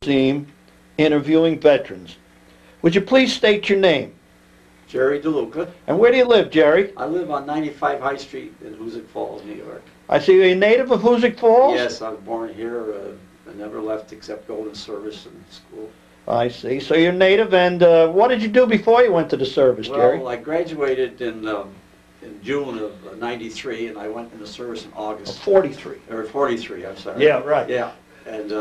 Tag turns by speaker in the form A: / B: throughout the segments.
A: Museum interviewing veterans. Would you please state your name?
B: Jerry DeLuca.
A: And where do you live, Jerry?
B: I live on 95 High Street in Hoosick Falls, New York.
A: I see you're a native of Hoosick Falls?
B: Yes, I was born here. I never left except go to service and school.
A: I see. So you're native, and what did you do before you went to the service, Jerry?
B: Well, I graduated in June of '93, and I went into service in August.
A: 43.
B: Or 43, I'm sorry.
A: Yeah, right.
B: Yeah, and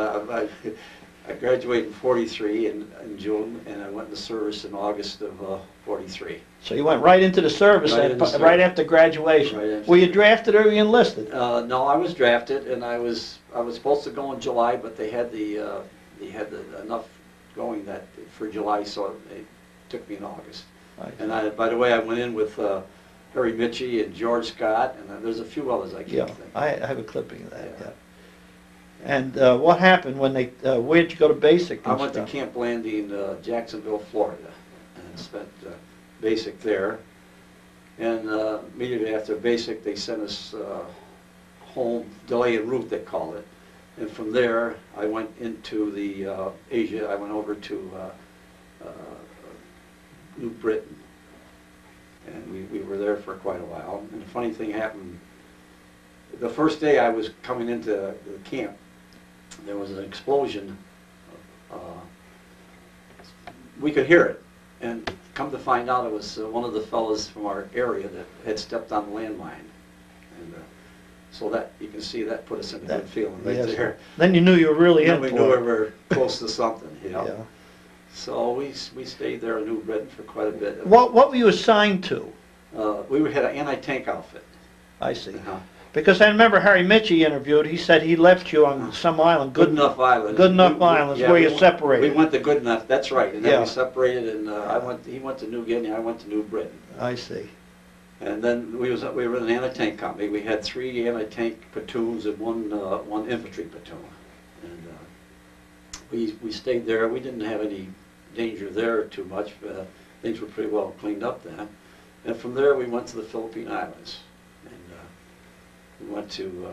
B: I graduated in 43 in June, and I went into service in August of 43.
A: So you went right into the service right after graduation.
B: Right after.
A: Were you drafted or you enlisted?
B: No, I was drafted, and I was supposed to go in July, but they had enough going that for July, so they took me in August. And by the way, I went in with Harry Mitchie and George Scott, and there's a few others I can't think.
A: I have a clipping of that. Yeah. And what happened when they? Where'd you go to basic?
B: I went to Camp Landing, Jacksonville, Florida, and spent basic there. And immediately after basic, they sent us home, delay en route they call it. And from there, I went into the Asia. I went over to New Britain, and we were there for quite a while. And the funny thing happened. The first day I was coming into the camp, there was an explosion. We could hear it, and come to find out it was one of the fellows from our area that had stepped on the landmine. And so that, you can see, that put us in a good feeling right there.
A: Then you knew you were really in for it.
B: We knew we were close to something, you know.
A: Yeah.
B: So we stayed there in New Britain for quite a bit.
A: What were you assigned to?
B: We had an anti-tank outfit.
A: I see. Because I remember Harry Mitchie interviewed, he said he left you on some island.
B: Goodenough Island.
A: Goodenough Island is where you separated.
B: We went to Goodenough, that's right. And then we separated, and he went to New Guinea, I went to New Britain. I
A: see.
B: And then we were in an anti-tank company. We had 3 anti-tank platoons and one infantry platoon. And we stayed there. We didn't have any danger there too much. Things were pretty well cleaned up then. And from there we went to the Philippine Islands. We went to,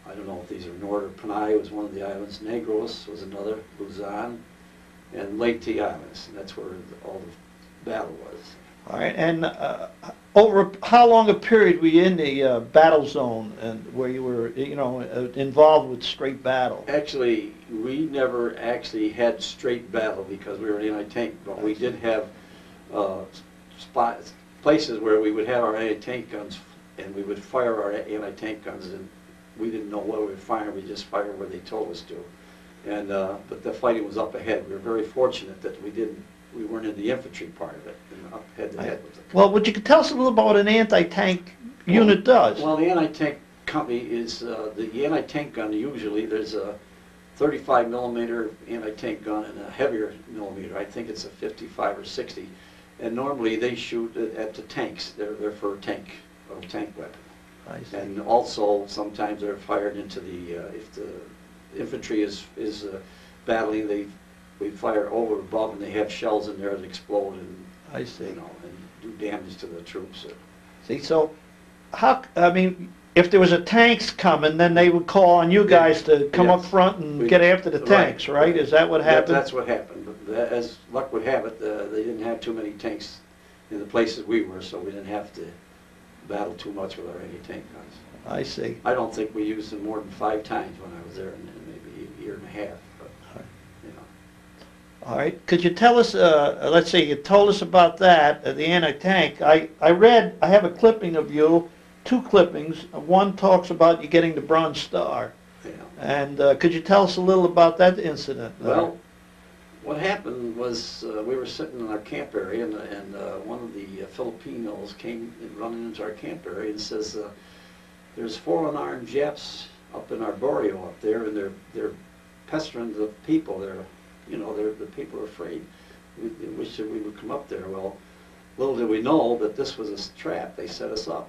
B: I don't know if these are Nord or Panay was one of the islands, Negros was another, Luzon, and Leyte Islands, and that's where all the battle was.
A: All right, and over how long a period were you in the battle zone, and where you were, involved with straight battle?
B: Actually, we never actually had straight battle because we were in anti-tank, but we did have places where we would have our anti-tank guns, and we would fire our anti-tank guns, and we didn't know where we were firing. We just fired where they told us to. And but the fighting was up ahead. We were very fortunate that we weren't in the infantry part of it, and up head-to-head with the company.
A: Well, would you tell us a little about what an anti-tank unit does?
B: Well, the anti-tank company is the anti-tank gun. Usually, there's a 35 millimeter anti-tank gun and a heavier millimeter. I think it's a 55 or 60. And normally they shoot at the tanks. They're for a tank weapon.
A: I see.
B: And also sometimes they're fired into the if the infantry is battling, we fire over above, and they have shells in there that explode and
A: I see.
B: And do damage to the troops.
A: See, so if there was a tanks coming, then they would call on you guys to come up front and get after the tanks, right? Is that what happened?
B: That's what happened. But as luck would have it, they didn't have too many tanks in the places we were, so we didn't have to battle too much with our anti-tank guns.
A: I see.
B: I don't think we used them more than 5 times when I was there, in maybe a year and a half. But,
A: All right. Could you tell us? Let's see. You told us about that, the anti-tank. I have a clipping of you, 2 clippings. One talks about you getting the Bronze Star.
B: Yeah.
A: And could you tell us a little about that incident?
B: Well, what happened was we were sitting in our camp area, and one of the Filipinos came running into our camp area and says, "There's 4 unarmed Japs up in our barrio up there, and they're pestering the people. The people are afraid. They wish that we would come up there." Well, little did we know that this was a trap. They set us up.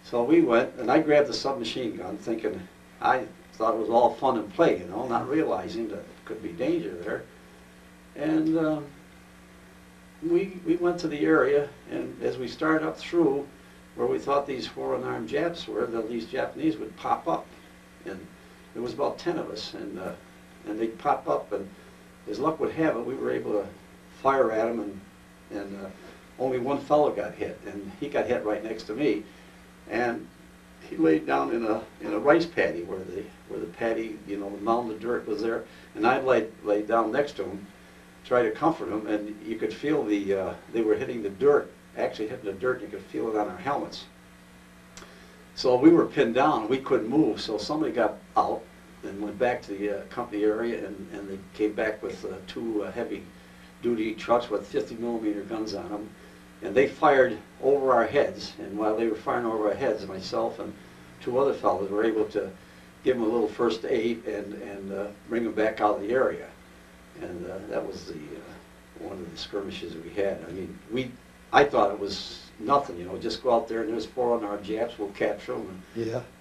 B: So we went, and I grabbed the submachine gun, thinking I thought it was all fun and play, not realizing that there could be danger there. And we went to the area, and as we started up through where we thought these 4 unarmed Japs were, these Japanese would pop up. And there was about 10 of us, and and they'd pop up, and as luck would have it, we were able to fire at them, and only one fellow got hit, and he got hit right next to me, and he laid down in a rice paddy where the paddy, you know, the mound of dirt was there, and I laid down next to him, try to comfort him, and you could feel they were hitting the dirt, actually hitting the dirt, and you could feel it on our helmets. So we were pinned down, we couldn't move, so somebody got out and went back to the company area, and they came back with two heavy-duty trucks with 50mm guns on them, and they fired over our heads, and while they were firing over our heads, myself and two other fellows were able to give them a little first aid and bring them back out of the area. And that was one of the skirmishes we had. I mean, I thought it was nothing, you know, just go out there and there's 4 unarmed Japs, we'll capture them.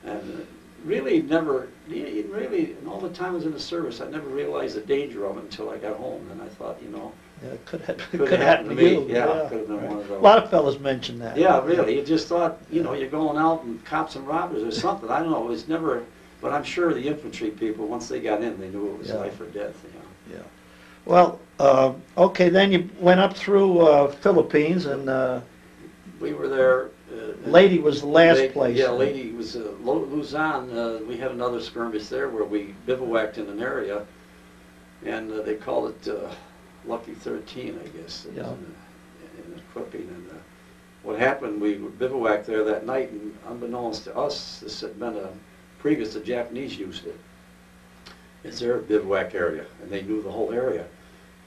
B: And really never, in all the time I was in the service, I never realized the danger of it until I got home, and I thought, you know,
A: yeah, it could have happened to you.
B: Yeah, could have been one of those.
A: A lot of fellas mention that.
B: Yeah, really. You just thought, you know, you're going out and cops and robbers or something. I don't know. It was never, but I'm sure the infantry people, once they got in, they knew it was life or death. You know.
A: Yeah. Well, okay, then you went up through Philippines, and
B: we were there.
A: Lady was the last place.
B: Yeah, Lady was Luzon. We had another skirmish there where we bivouacked in an area, and they called it Lucky 13, I guess,
A: yeah.
B: in equipping. And what happened, we bivouacked there that night, and unbeknownst to us, this had been previous, the Japanese used it. It's their bivouac area, and they knew the whole area.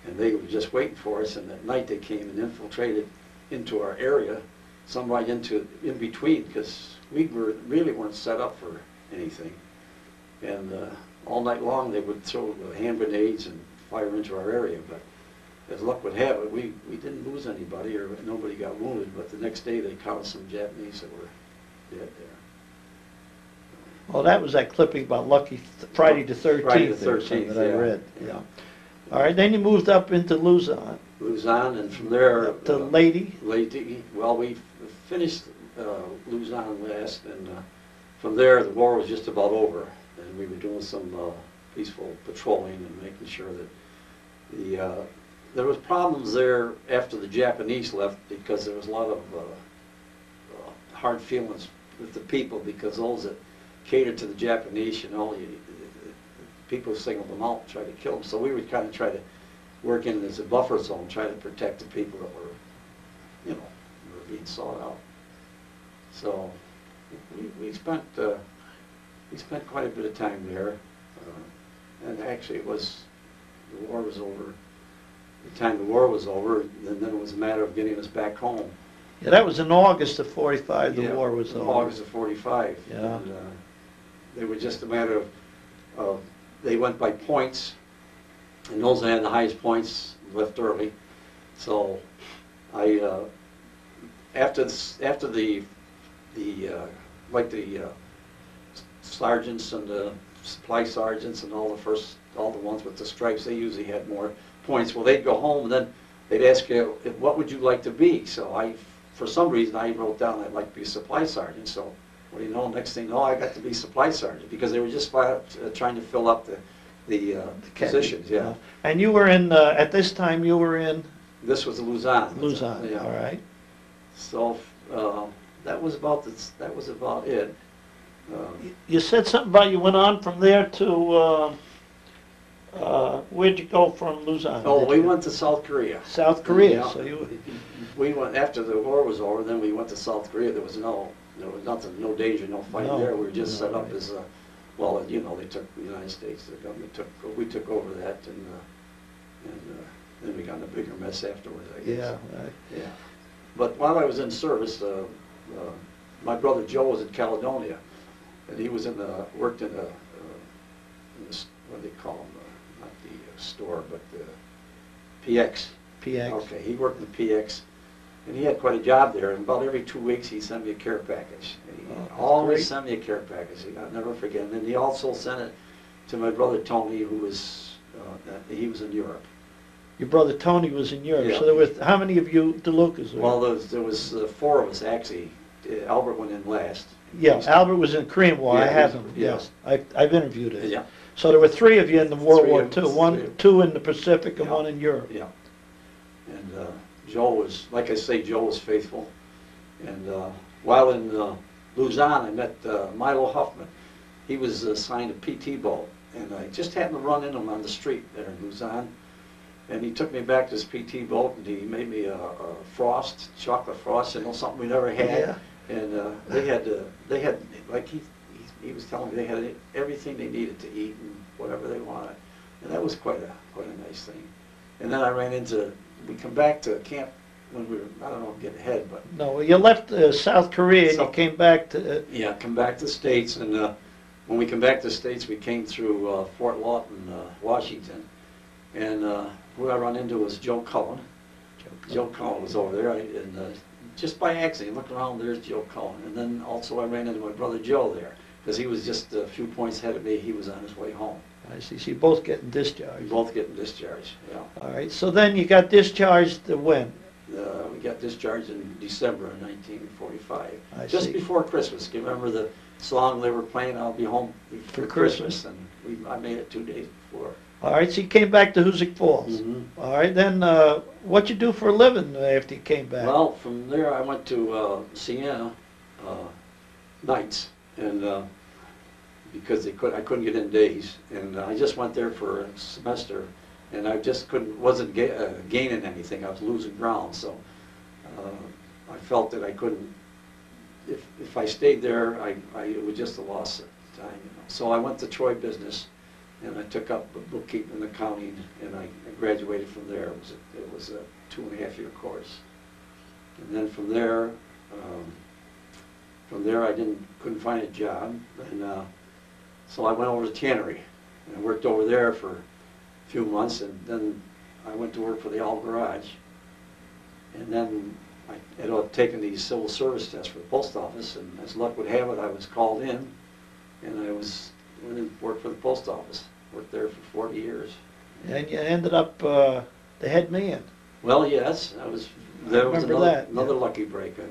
B: And they were just waiting for us, and at night they came and infiltrated into our area, some right in between, because we really weren't set up for anything. And all night long they would throw hand grenades and fire into our area, but as luck would have it, we didn't lose anybody, or nobody got wounded, but the next day they caught some Japanese that were dead there.
A: Well, that was that clipping about Lucky Friday the 13th.
B: Friday the 13th,
A: that I read. Yeah. All right, then you moved up into Luzon.
B: Luzon, and from there
A: to Lady.
B: Lady. Well, we finished Luzon last, and from there the war was just about over, and we were doing some peaceful patrolling and making sure that there was problems there after the Japanese left, because there was a lot of hard feelings with the people, because those that catered to the Japanese, you know, people singled them out and tried to kill them. So we would kind of try to work in as a buffer zone, try to protect the people that were, you know, were being sought out. So we spent quite a bit of time there, and actually the war was over. The time the war was over, and then it was a matter of getting us back home.
A: Yeah, that was in August of '45. The war was over.
B: August of '45.
A: Yeah.
B: And, they were just a matter of they went by points, and those that had the highest points left early. So I after the sergeants and the supply sergeants and all the ones with the stripes, they usually had more points. Well, they'd go home and then they'd ask you, what would you like to be? So for some reason, I wrote down I'd like to be a supply sergeant. So what do you know? Next thing you know, I got to be supply sergeant, because they were just trying to fill up the positions. Yeah.
A: And you were in at this time. You were in.
B: This was Luzon.
A: Luzon.
B: Yeah.
A: All right.
B: So that was about it.
A: You said something about you went on from there to. Where'd you go from Luzon?
B: Oh, we went to South Korea.
A: South Korea.
B: Yeah.
A: So
B: we went after the war was over. Then we went to South Korea. There was nothing, no danger, no fight there. We were just set up as well. You know, they took the United States. The government we took over that, and then we got in a bigger mess afterwards, I guess.
A: Yeah. Right.
B: Yeah. But while I was in service, my brother Joe was in Caledonia, and he was worked in what do they call them? Not the store, but the PX.
A: PX.
B: Okay, he worked in the PX, and he had quite a job there. And about every 2 weeks, he'd send me a care package. And he always sent me a care package. I'll never forget. And then he also sent it to my brother Tony, who was he was in Europe.
A: Your brother Tony was in Europe.
B: Yeah.
A: So there was how many of you DeLucas?
B: Well, there was 4 of us actually. Albert went in last.
A: Yeah, Albert was in the Korean War.
B: Yeah,
A: I have him.
B: yeah.
A: Yes, I've interviewed him.
B: Yeah.
A: So there were three of you in the World War II,
B: three.
A: two in the Pacific and
B: Yeah.
A: one in Europe.
B: Yeah. And Joe was, like I say, Joe was faithful. And while in Luzon, I met Milo Huffman. He was assigned a PT boat, and I just happened to run into him on the street there in Luzon. And he took me back to his PT boat, and he made me a frost, chocolate frost, you know, something we never had.
A: Yeah.
B: And they had, like he was telling me, they had everything they needed to eat and whatever they wanted. And that was quite a nice thing. And then I ran into, we come back to camp when we were, I don't know, getting ahead, but.
A: No, you left South Korea and you came back to...
B: Yeah, come back to the States, and when we come back to the States, we came through Fort Lawton, Washington. And who I run into was Joe Cullen. Joe Cullen was over there, and just by accident, looked around, there's Joe Cullen. And then also I ran into my brother Joe there, because he was just a few points ahead of me. He was on his way home.
A: I see. So you're both getting
B: We
A: discharged.
B: both getting discharged, yeah.
A: All right. So then you got discharged when?
B: We got discharged in December of 1945.
A: I
B: Just
A: see.
B: before Christmas. You remember the song they were playing, I'll Be Home for Christmas? And I made it 2 days before.
A: All right. So you came back to Hoosick Falls.
B: Mm-hmm.
A: All right. Then what'd you do for a living after you came back?
B: Well, from there I went to Siena nights, and because I couldn't get in days, and I just went there for a semester, and I just wasn't gaining anything. I was losing ground, so I felt that I couldn't. If I stayed there, it was just a loss of time, you know. So I went to Troy Business, and I took up bookkeeping and accounting, and I graduated from there. It was a 2.5-year course, and then from there I couldn't find a job, and so I went over to Tannery, and I worked over there for a few months, and then I went to work for the All Garage, and then I had taken the civil service test for the post office, and as luck would have it, I was called in, and I went and worked for the post office. Worked there for 40 years.
A: And you ended up the head man.
B: Well, yes, that was another lucky break. I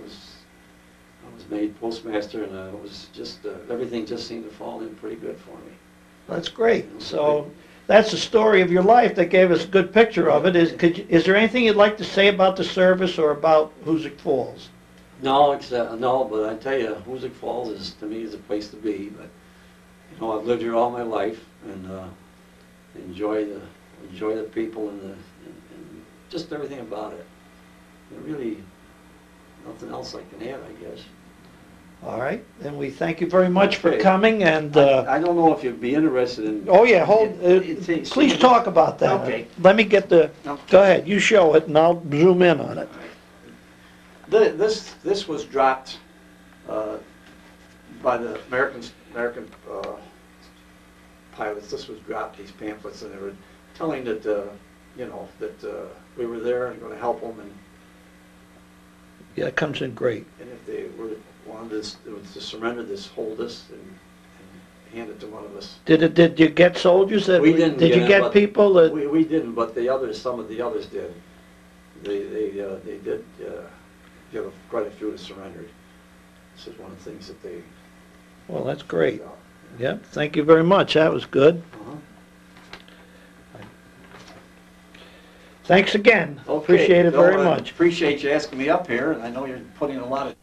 B: was made postmaster, and it was just everything just seemed to fall in pretty good for me.
A: That's great. So that's the story of your life that gave us a good picture of it. Is there anything you'd like to say about the service or about Hoosick Falls?
B: No, no, but I tell you, Hoosick Falls to me is a place to be. But you know, I've lived here all my life, and enjoy the people and just everything about it. Really, nothing else I can add, I guess.
A: All right, then we thank you very much for coming, and
B: I don't know if you'd be interested in.
A: oh yeah, please talk about that.
B: Okay.
A: Let me get the.
B: Okay.
A: Go ahead, you show it, and I'll zoom in on it.
B: This was dropped by the American pilots. This was dropped, these pamphlets, and they were telling that you know, that we were there and going to help them, and
A: Yeah, it comes in great.
B: and if they wanted to surrender this, hold this, and hand it to one of us.
A: Did you get soldiers that?
B: We didn't
A: Did
B: get
A: you
B: it,
A: get
B: but
A: people that?
B: We didn't, but some of the others did. They did get quite a few that surrendered. This is one of the things that they.
A: Well, that's great. Yep. Thank you very much. That was good. Thanks again.
B: Okay.
A: Appreciate it very
B: I
A: much.
B: Appreciate you asking me up here, and I know you're putting a lot of